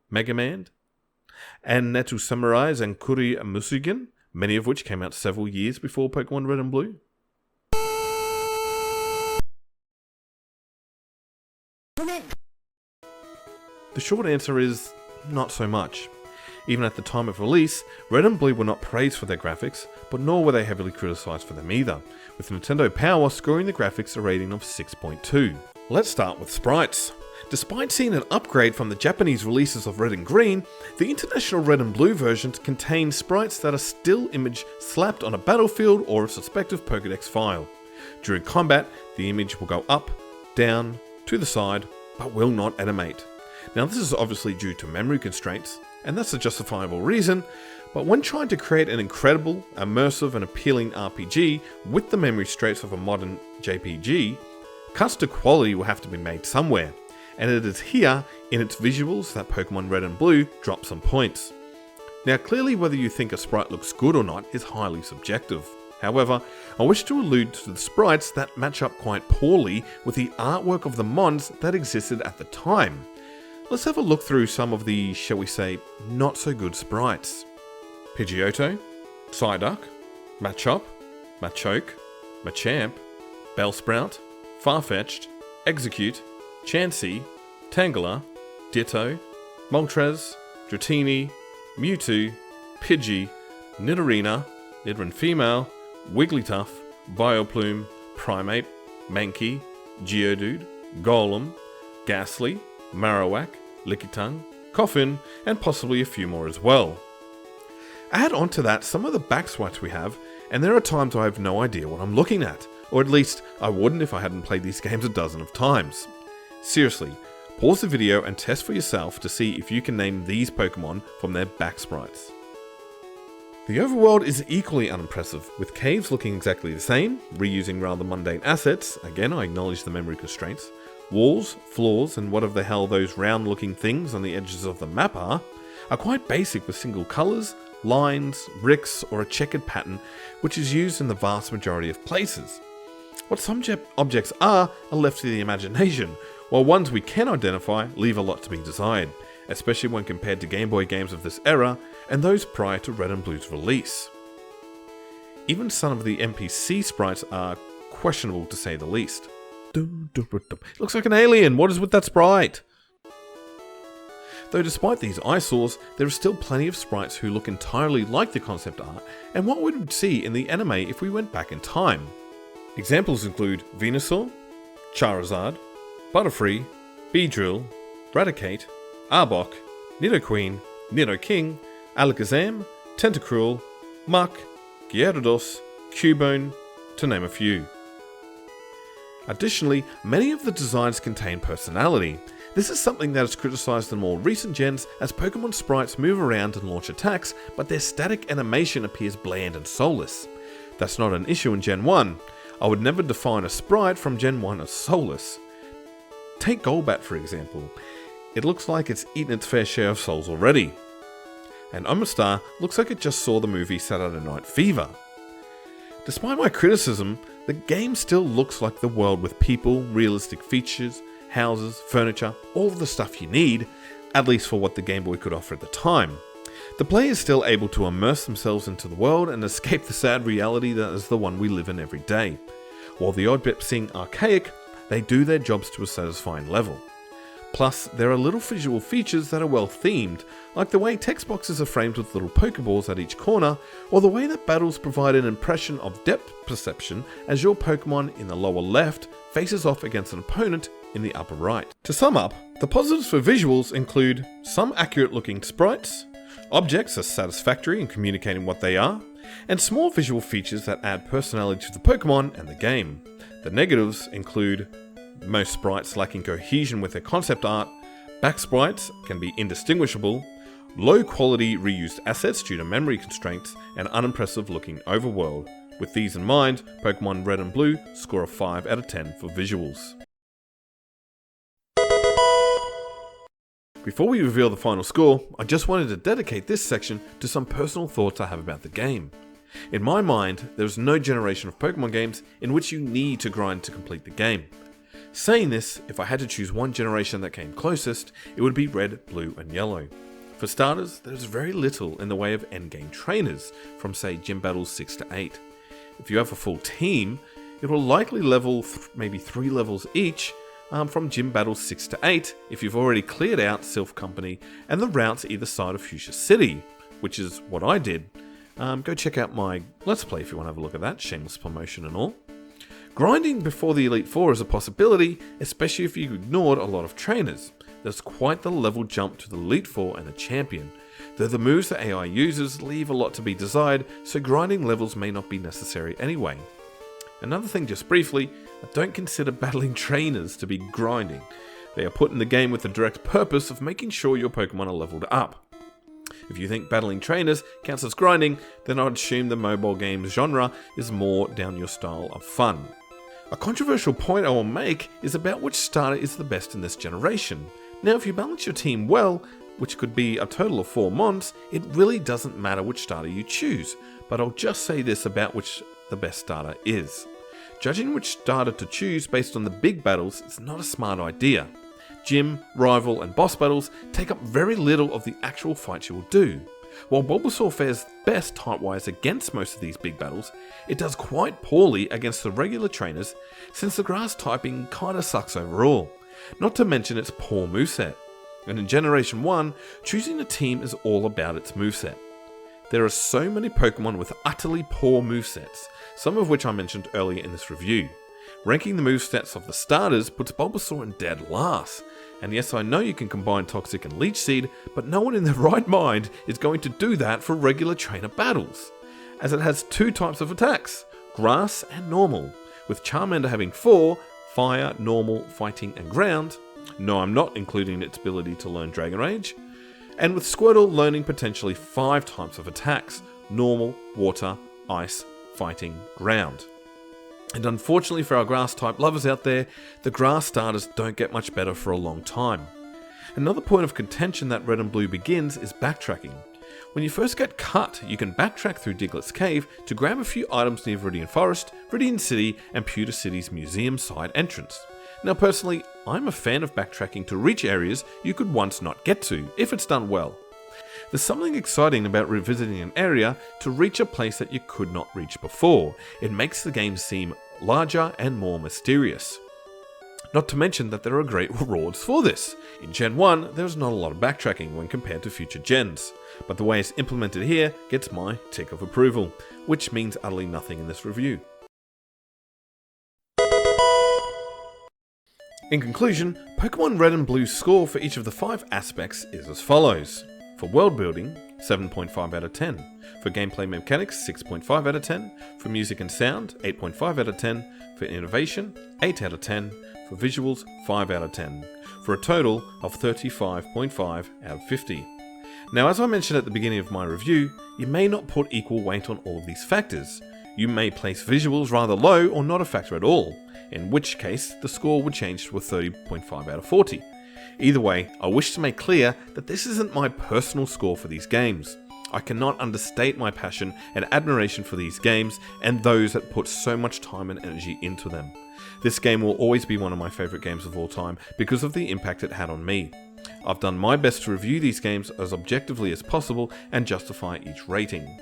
Mega Man? And Netsu Samurai's and Kuri Musugen, many of which came out several years before Pokemon Red and Blue? The short answer is not so much. Even at the time of release, Red and Blue were not praised for their graphics, but nor were they heavily criticised for them either, with Nintendo Power scoring the graphics a rating of 6.2. Let's start with sprites. Despite seeing an upgrade from the Japanese releases of Red and Green, the international Red and Blue versions contain sprites that are still image slapped on a battlefield or a suspective Pokédex file. During combat, the image will go up, down, to the side, but will not animate. Now this is obviously due to memory constraints, and that's a justifiable reason, but when trying to create an incredible, immersive and appealing RPG with the memory straits of a modern JPG, cuts to quality will have to be made somewhere, and it is here in its visuals that Pokemon Red and Blue drop some points. Now clearly whether you think a sprite looks good or not is highly subjective. However, I wish to allude to the sprites that match up quite poorly with the artwork of the Mons that existed at the time. Let's have a look through some of the, shall we say, not so good sprites. Pidgeotto, Psyduck, Machop, Machoke, Machamp, Bellsprout, Farfetch'd, Execute, Chansey, Tangela, Ditto, Moltres, Dratini, Mewtwo, Pidgey, Nidorina, Nidorine Female, Wigglytuff, Vileplume, Primate, Mankey, Geodude, Golem, Ghastly, Marowak, Lickitung, Coffin, and possibly a few more as well. Add on to that some of the back sprites we have, and there are times I have no idea what I'm looking at, or at least I wouldn't if I hadn't played these games a dozen of times. Seriously, pause the video and test for yourself to see if you can name these Pokemon from their back sprites. The overworld is equally unimpressive, with caves looking exactly the same, reusing rather mundane assets, again I acknowledge the memory constraints, walls, floors, and whatever the hell those round looking things on the edges of the map are quite basic with single colours, lines, bricks, or a checkered pattern which is used in the vast majority of places. What some objects are left to the imagination, while ones we can identify leave a lot to be desired, especially when compared to Game Boy games of this era and those prior to Red and Blue's release. Even some of the NPC sprites are questionable to say the least. It looks like an alien, what is with that sprite? Though despite these eyesores, there are still plenty of sprites who look entirely like the concept art and what we would see in the anime if we went back in time. Examples include Venusaur, Charizard, Butterfree, Beedrill, Raticate, Arbok, Nidoqueen, Nidoking, Alakazam, Tentacruel, Muck, Gyarados, Cubone, to name a few. Additionally, many of the designs contain personality. This is something that is criticised in more recent gens as Pokemon sprites move around and launch attacks, but their static animation appears bland and soulless. That's not an issue in Gen 1. I would never define a sprite from Gen 1 as soulless. Take Golbat for example. It looks like it's eaten its fair share of souls already. And Omastar looks like it just saw the movie Saturday Night Fever. Despite my criticism, the game still looks like the world with people, realistic features, houses, furniture, all of the stuff you need, at least for what the Game Boy could offer at the time. The player is still able to immerse themselves into the world and escape the sad reality that is the one we live in every day. While the odd bits seem archaic, they do their jobs to a satisfying level. Plus, there are little visual features that are well themed, like the way text boxes are framed with little Pokeballs at each corner, or the way that battles provide an impression of depth perception as your Pokemon in the lower left faces off against an opponent in the upper right. To sum up, the positives for visuals include some accurate looking sprites, objects are satisfactory in communicating what they are, and small visual features that add personality to the Pokemon and the game. The negatives include most sprites lacking cohesion with their concept art, back sprites can be indistinguishable, low quality reused assets due to memory constraints, and unimpressive looking overworld. With these in mind, Pokemon Red and Blue score a 5 out of 10 for visuals. Before we reveal the final score, I just wanted to dedicate this section to some personal thoughts I have about the game. In my mind, there is no generation of Pokemon games in which you need to grind to complete the game. Saying this, if I had to choose one generation that came closest, it would be Red, Blue and Yellow. For starters, there is very little in the way of endgame trainers, from say Gym Battles 6 to 8. If you have a full team, it will likely level maybe 3 levels each from Gym Battles 6 to 8 if you've already cleared out Sylph Company and the routes either side of Fuchsia City, which is what I did. Go check out my Let's Play if you want to have a look at that, shameless promotion and all. Grinding before the Elite Four is a possibility, especially if you ignored a lot of trainers. There's quite the level jump to the Elite Four and the Champion, though the moves that AI uses leave a lot to be desired, so grinding levels may not be necessary anyway. Another thing just briefly, I don't consider battling trainers to be grinding. They are put in the game with the direct purpose of making sure your Pokemon are leveled up. If you think battling trainers counts as grinding, then I'd assume the mobile games genre is more down your style of fun. A controversial point I will make is about which starter is the best in this generation. Now if you balance your team well, which could be a total of 4 mons, it really doesn't matter which starter you choose, but I'll just say this about which the best starter is. Judging which starter to choose based on the big battles is not a smart idea. Gym, rival and boss battles take up very little of the actual fights you will do. While Bulbasaur fares best type-wise against most of these big battles, it does quite poorly against the regular trainers since the grass typing kinda sucks overall, not to mention its poor moveset. And in Generation 1, choosing a team is all about its moveset. There are so many Pokemon with utterly poor movesets, some of which I mentioned earlier in this review. Ranking the movesets of the starters puts Bulbasaur in dead last. And yes, I know you can combine Toxic and Leech Seed, but no one in their right mind is going to do that for regular trainer battles, as it has 2 types of attacks, Grass and Normal, with Charmander having 4, Fire, Normal, Fighting and Ground. No, I'm not including its ability to learn Dragon Rage. And with Squirtle learning potentially 5 types of attacks, Normal, Water, Ice, Fighting, Ground. And unfortunately for our grass type lovers out there, the grass starters don't get much better for a long time. Another point of contention that Red and Blue begins is backtracking. When you first get cut, you can backtrack through Diglett's Cave to grab a few items near Viridian Forest, Viridian City, and Pewter City's museum side entrance. Now personally, I'm a fan of backtracking to reach areas you could once not get to, if it's done well. There's something exciting about revisiting an area to reach a place that you could not reach before. It makes the game seem larger and more mysterious. Not to mention that there are great rewards for this. In Gen 1, there's not a lot of backtracking when compared to future gens, but the way it's implemented here gets my tick of approval, which means utterly nothing in this review. In conclusion, Pokemon Red and Blue's score for each of the 5 aspects is as follows. For world building, 7.5 out of 10. For gameplay mechanics, 6.5 out of 10. For music and sound, 8.5 out of 10. For innovation, 8 out of 10. For visuals, 5 out of 10. For a total of 35.5 out of 50. Now, as I mentioned at the beginning of my review, you may not put equal weight on all of these factors. You may place visuals rather low or not a factor at all, in which case the score would change to a 30.5 out of 40. Either way, I wish to make clear that this isn't my personal score for these games. I cannot understate my passion and admiration for these games and those that put so much time and energy into them. This game will always be one of my favourite games of all time because of the impact it had on me. I've done my best to review these games as objectively as possible and justify each rating.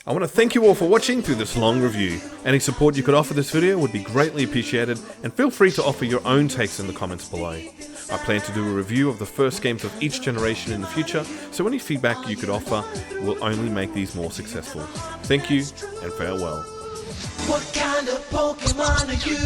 I want to thank you all for watching through this long review. Any support you could offer this video would be greatly appreciated, and feel free to offer your own takes in the comments below. I plan to do a review of the first games of each generation in the future, so any feedback you could offer will only make these more successful. Thank you, and farewell. What kind of Pokemon are you?